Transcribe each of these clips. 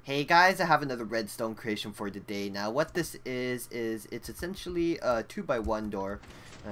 Hey guys, I have another redstone creation for today. Now what this is it's essentially a 2x1 door.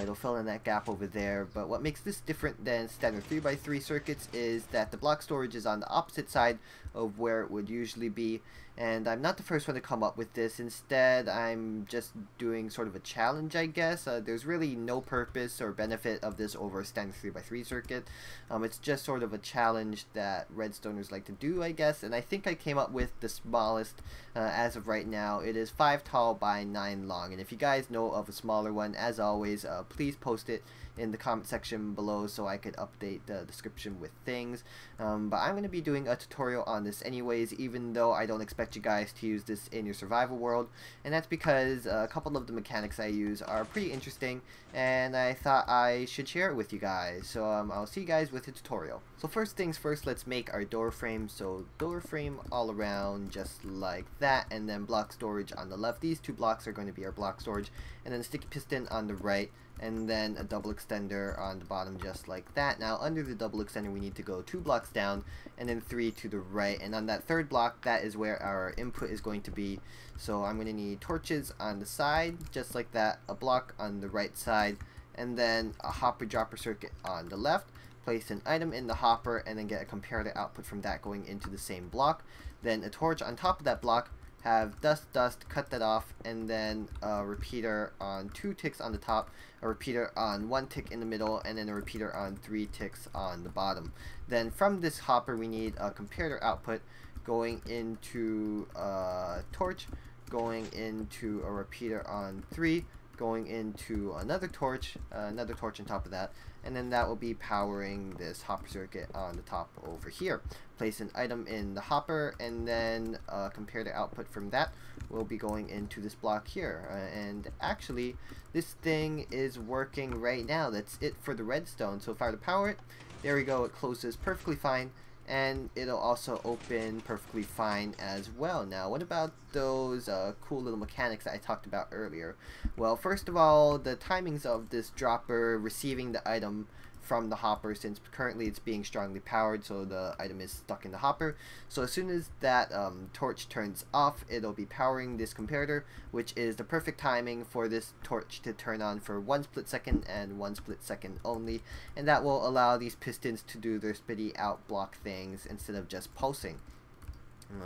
It'll fill in that gap over there, but what makes this different than standard 3x3 circuits is that the block storage is on the opposite side of where it would usually be. And I'm not the first one to come up with this. Instead, I'm just doing sort of a challenge, I guess. There's really no purpose or benefit of this over a standard 3x3 circuit. It's just sort of a challenge that redstoners like to do, I guess. And I think I came up with the smallest as of right now. It is 5 tall by 9 long. And if you guys know of a smaller one, as always, please post it in the comment section below so I could update the description with things. But I'm going to be doing a tutorial on this anyways, even though I don't expect you guys to use this in your survival world. And that's because a couple of the mechanics I use are pretty interesting, and I thought I should share it with you guys. So I'll see you guys with the tutorial. So first things first, let's make our door frame. So door frame all around just like that, and then block storage on the left. These two blocks are going to be our block storage, and then a sticky piston on the right, and then a double extender on the bottom just like that. Now under the double extender we need to go 2 blocks down and then 3 to the right, and on that third block that is where our input is going to be. So I'm going to need torches on the side just like that, a block on the right side, and then a hopper dropper circuit on the left. Place an item in the hopper and then get a comparator output from that going into the same block. Then a torch on top of that block, have dust, cut that off, and then a repeater on 2 ticks on the top, a repeater on 1 tick in the middle, and then a repeater on 3 ticks on the bottom. Then from this hopper we need a comparator output going into a torch, going into a repeater on 3, going into another torch on top of that, and then that will be powering this hopper circuit on the top over here. Place an item in the hopper, and then compare the output from that will be going into this block here. And actually this thing is working right now. That's it for the redstone. So if I were to power it, there we go, it closes perfectly fine, and it'll also open perfectly fine as well. Now what about those cool little mechanics that I talked about earlier? Well, first of all, the timings of this dropper receiving the item from the hopper, since currently it's being strongly powered, so the item is stuck in the hopper. So as soon as that torch turns off, it'll be powering this comparator, which is the perfect timing for this torch to turn on for 1 split second and 1 split second only, and that will allow these pistons to do their spitty out block things instead of just pulsing.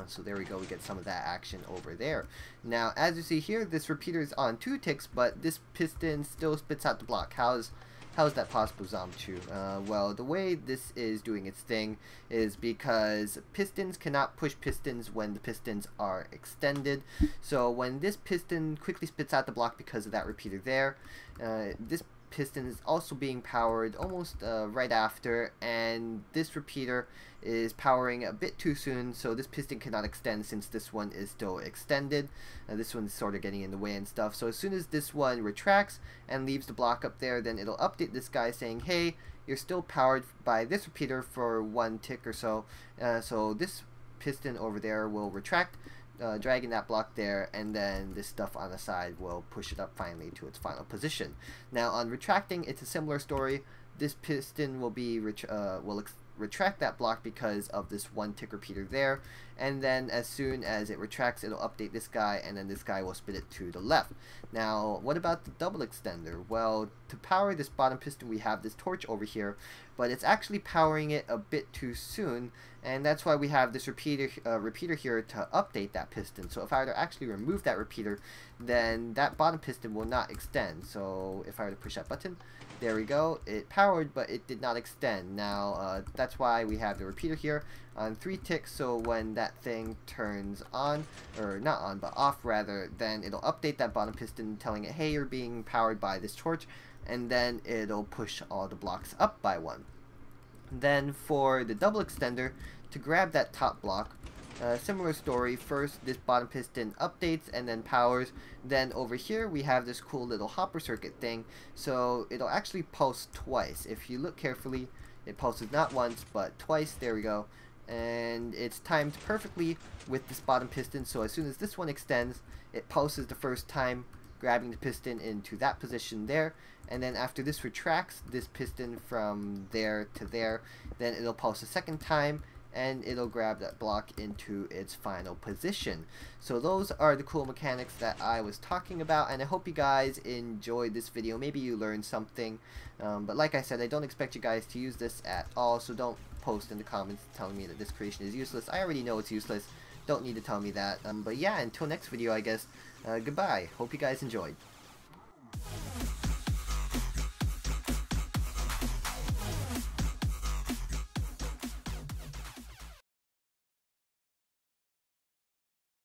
So there we go, we get some of that action over there. Now as you see here, this repeater is on 2 ticks, but this piston still spits out the block. How is that possible, zombachu? Well, the way this is doing its thing is because pistons cannot push pistons when the pistons are extended. So when this piston quickly spits out the block because of that repeater there, this piston is also being powered almost right after, and this repeater is powering a bit too soon, so this piston cannot extend since this one is still extended. This one's sort of getting in the way and stuff. So as soon as this one retracts and leaves the block up there, then it'll update this guy saying, hey, you're still powered by this repeater for 1 tick or so. So this piston over there will retract, dragging that block there, and then this stuff on the side will push it up finally to its final position. Now on retracting, it's a similar story. This piston will be retract that block because of this 1 tick repeater there, and then as soon as it retracts, it'll update this guy, and then this guy will spit it to the left. Now what about the double extender? Well, to power this bottom piston we have this torch over here, but it's actually powering it a bit too soon, and that's why we have this repeater here to update that piston. So if I were to actually remove that repeater, then that bottom piston will not extend. So if I were to push that button, there we go, it powered, but it did not extend. Now that's why we have the repeater here on 3 ticks, so when that thing turns on, or not on, but off rather, then it'll update that bottom piston telling it, hey, you're being powered by this torch, and then it'll push all the blocks up by 1. Then for the double extender, to grab that top block, similar story. First this bottom piston updates and then powers. Then over here we have this cool little hopper circuit thing, so it'll actually pulse twice. If you look carefully, it pulses not once but twice. There we go, and it's timed perfectly with this bottom piston. So as soon as this one extends, it pulses the first time, grabbing the piston into that position there, and then after this retracts this piston from there to there, then it'll pulse a second time, and it'll grab that block into its final position. So those are the cool mechanics that I was talking about, and I hope you guys enjoyed this video. Maybe you learned something, but like I said, I don't expect you guys to use this at all, so don't post in the comments telling me that this creation is useless. I already know it's useless. Don't need to tell me that. But yeah, until next video, I guess, goodbye. Hope you guys enjoyed.